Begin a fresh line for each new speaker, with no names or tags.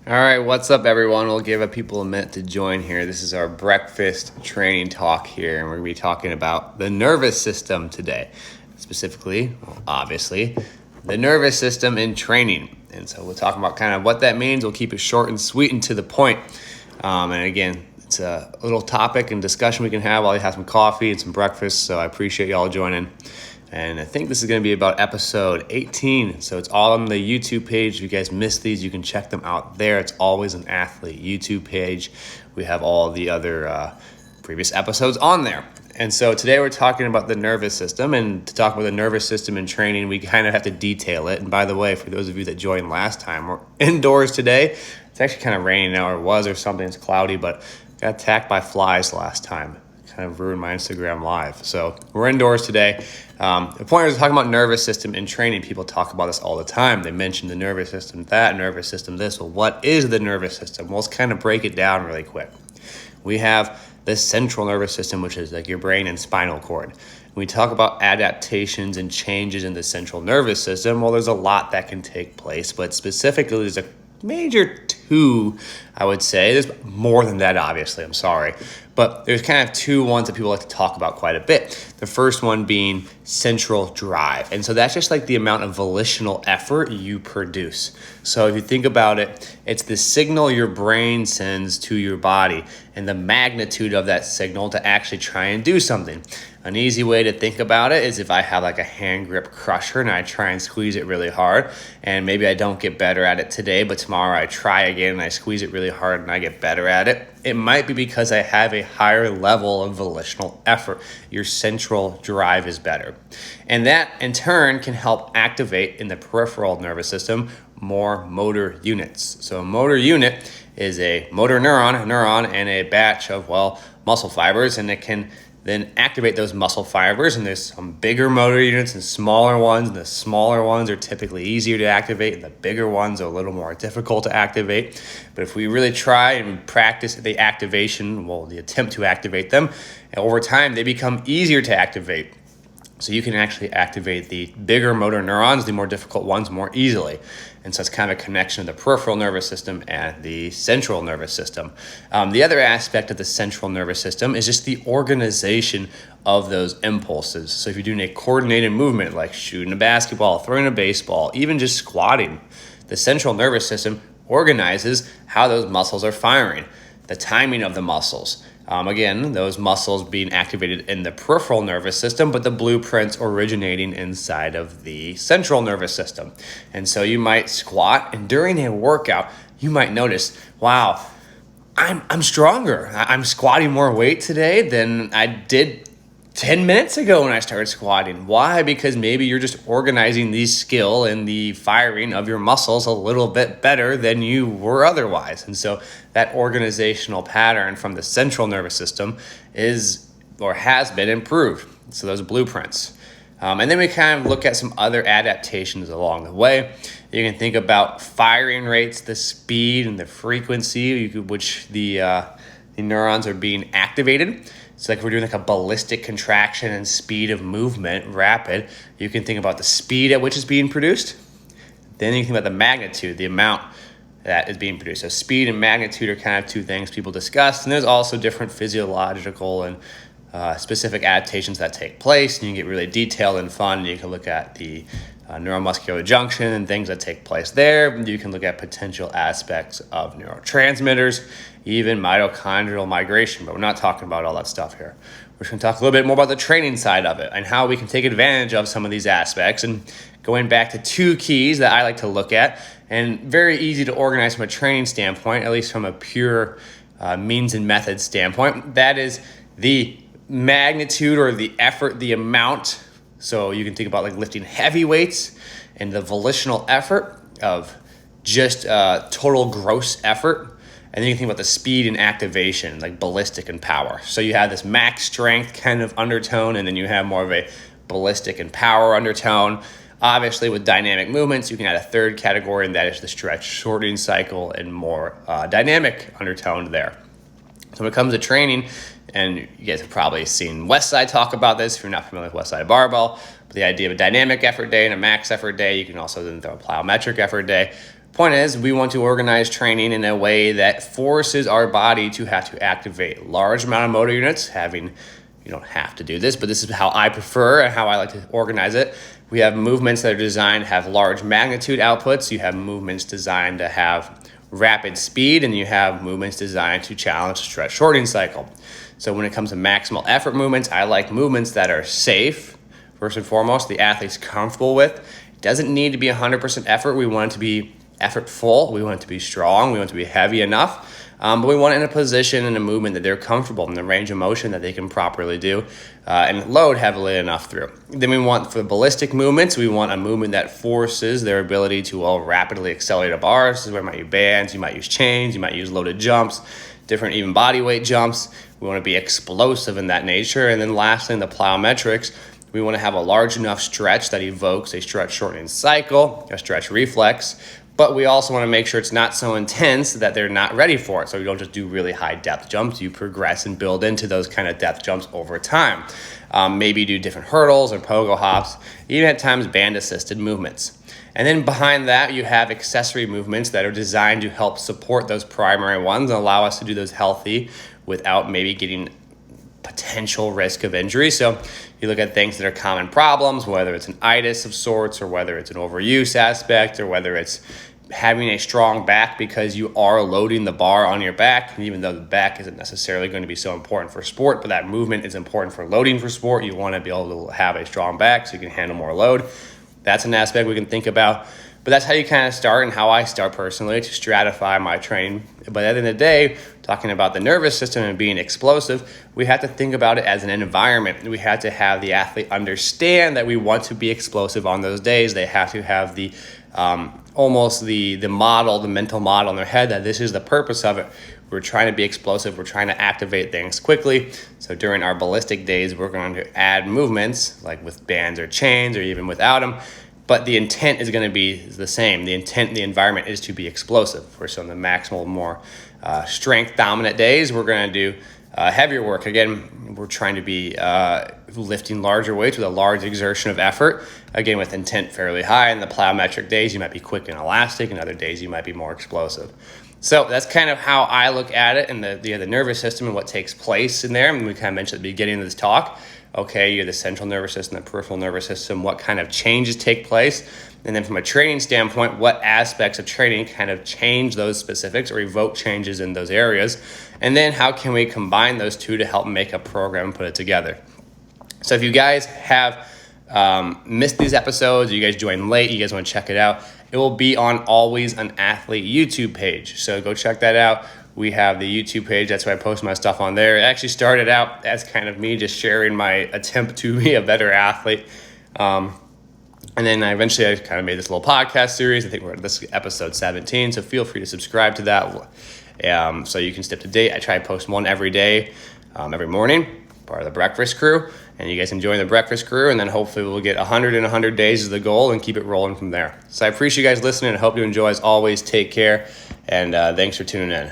All right, what's up, everyone? We'll give people a minute to join here. This is our breakfast training talk here, and we're going to be talking about the nervous system today. Specifically, obviously, the nervous system in training. And so we'll talk about kind of what that means. We'll keep it short and sweet and to the point. And again, it's a little topic and discussion we can have while you have some coffee and some breakfast. So I appreciate y'all joining. And I think this is going to be about episode 18. So it's all on the YouTube page. If you guys missed these, you can check them out there. It's Always an Athlete YouTube page. We have all the other previous episodes on there. And so today we're talking about the nervous system. And to talk about the nervous system in training, we kind of have to detail it. And by the way, for those of you that joined last time, we're indoors today. It's actually kind of raining now, or something. It's cloudy, but got attacked by flies last time. Kind of ruined my Instagram live. So we're indoors today. The point is talking about nervous system in training. People talk about this all the time. They mention the nervous system that, nervous system this. Well, what is the nervous system? Well, let's kind of break it down really quick. We have the central nervous system, which is like your brain and spinal cord. When we talk about adaptations and changes in the central nervous system, well, there's a lot that can take place, but specifically there's a major two, I would say. There's more than that, obviously. I'm sorry. But there's kind of two ones that people like to talk about quite a bit. The first one being central drive. And so that's just like the amount of volitional effort you produce. So if you think about it, it's the signal your brain sends to your body and the magnitude of that signal to actually try and do something. An easy way to think about it is if I have like a hand grip crusher and I try and squeeze it really hard, and maybe I don't get better at it today, but tomorrow I try again and I squeeze it really hard and I get better at it. It might be because I have a higher level of volitional effort. Your central drive is better. And that in turn can help activate in the peripheral nervous system more motor units. So a motor unit is a motor neuron and a batch of, muscle fibers, and it can then activate those muscle fibers. And there's some bigger motor units and smaller ones. And the smaller ones are typically easier to activate, and the bigger ones are a little more difficult to activate. But if we really try and practice the activation, the attempt to activate them, over time they become easier to activate. So you can actually activate the bigger motor neurons, the more difficult ones, more easily. And so it's kind of a connection of the peripheral nervous system and the central nervous system. The other aspect of the central nervous system is just the organization of those impulses. So if you're doing a coordinated movement like shooting a basketball, throwing a baseball, even just squatting, the central nervous system organizes how those muscles are firing, the timing of the muscles. Again, those muscles being activated in the peripheral nervous system, but the blueprints originating inside of the central nervous system. And so you might squat, and during a workout, you might notice, wow, I'm stronger. I'm squatting more weight today than I did 10 minutes ago when I started squatting. Why? Because maybe you're just organizing the skill and the firing of your muscles a little bit better than you were otherwise. And so that organizational pattern from the central nervous system is or has been improved. So those blueprints. And then we kind of look at some other adaptations along the way. You can think about firing rates, the speed and the frequency which the neurons are being activated. So like if we're doing like a ballistic contraction and speed of movement, rapid, you can think about the speed at which it's being produced. Then you can think about the magnitude, the amount that is being produced. So speed and magnitude are kind of two things people discuss. And there's also different physiological and specific adaptations that take place. And you can get really detailed and fun. You can look at the neuromuscular junction and things that take place there. You can look at potential aspects of neurotransmitters, even mitochondrial migration, but we're not talking about all that stuff here. We're just going to talk a little bit more about the training side of it and how we can take advantage of some of these aspects. And going back to two keys that I like to look at, and very easy to organize from a training standpoint, at least from a pure means and methods standpoint, that is the magnitude or the effort, the amount. So you can think about like lifting heavy weights and the volitional effort of just total gross effort. And then you can think about the speed and activation, like ballistic and power. So you have this max strength kind of undertone, and then you have more of a ballistic and power undertone. Obviously, with dynamic movements, you can add a third category, and that is the stretch shortening cycle and more dynamic undertone there. So when it comes to training, and you guys have probably seen Westside talk about this if you're not familiar with Westside Barbell, but the idea of a dynamic effort day and a max effort day, you can also then throw a plyometric effort day. point is, we want to organize training in a way that forces our body to have to activate large amount of motor units. You don't have to do this, but this is how I prefer and how I like to organize it. We have movements that are designed to have large magnitude outputs. You have movements designed to have rapid speed, and you have movements designed to challenge the stretch shortening cycle. So when it comes to maximal effort movements, I like movements that are safe, first and foremost, the athlete's comfortable with. It doesn't need to be 100% effort. We want it to be effortful. We want it to be strong. We want it to be heavy enough. But we want it in a position and a movement that they're comfortable in, the range of motion that they can properly do and load heavily enough through. Then we want, for ballistic movements, we want a movement that forces their ability to rapidly accelerate a bar. This is where you might use bands, you might use chains, you might use loaded jumps, different even body weight jumps. We want to be explosive in that nature. And then lastly, in the plyometrics, we want to have a large enough stretch that evokes a stretch shortening cycle, a stretch reflex. But we also want to make sure it's not so intense that they're not ready for it. So you don't just do really high depth jumps. You progress and build into those kind of depth jumps over time. Maybe do different hurdles or pogo hops, even at times band assisted movements. And then behind that, you have accessory movements that are designed to help support those primary ones and allow us to do those healthy without maybe getting potential risk of injury. So you look at things that are common problems, whether it's an itis of sorts, or whether it's an overuse aspect, or whether it's having a strong back because you are loading the bar on your back. And even though the back isn't necessarily going to be so important for sport, but that movement is important for loading for sport, you want to be able to have a strong back so you can handle more load. That's an aspect we can think about. But that's how you kind of start, and how I start personally to stratify my training. But at the end of the day, talking about the nervous system and being explosive, we have to think about it as an environment. We have to have the athlete understand that we want to be explosive on those days. They have to have the almost the model, the mental model in their head that this is the purpose of it. We're trying to be explosive. We're trying to activate things quickly. So during our ballistic days, we're going to add movements like with bands or chains or even without them. But the intent is going to be the same. The intent in the environment is to be explosive. For some of the maximal, more strength dominant days, we're going to do heavier work. Again, we're trying to be lifting larger weights with a large exertion of effort. Again, with intent fairly high. In the plyometric days, you might be quick and elastic. In other days, you might be more explosive. So that's kind of how I look at it, and the nervous system and what takes place in there. And we kind of mentioned at the beginning of this talk, okay, you're the central nervous system, the peripheral nervous system, what kind of changes take place. And then from a training standpoint, what aspects of training kind of change those specifics or evoke changes in those areas. And then how can we combine those two to help make a program and put it together. So if you guys have missed these episodes, you guys joined late, you guys want to check it out, it will be on Always an Athlete YouTube page. So go check that out. We have the YouTube page. That's where I post my stuff on there. It actually started out as kind of me just sharing my attempt to be a better athlete. And then I eventually kind of made this little podcast series. I think we're at this episode 17. So feel free to subscribe to that so you can stay up to date. I try to post one every day, every morning, part of the breakfast crew. And you guys enjoy the breakfast crew. And then hopefully we'll get 100 in 100 days is the goal and keep it rolling from there. So I appreciate you guys listening. I hope you enjoy. As always, take care. And thanks for tuning in.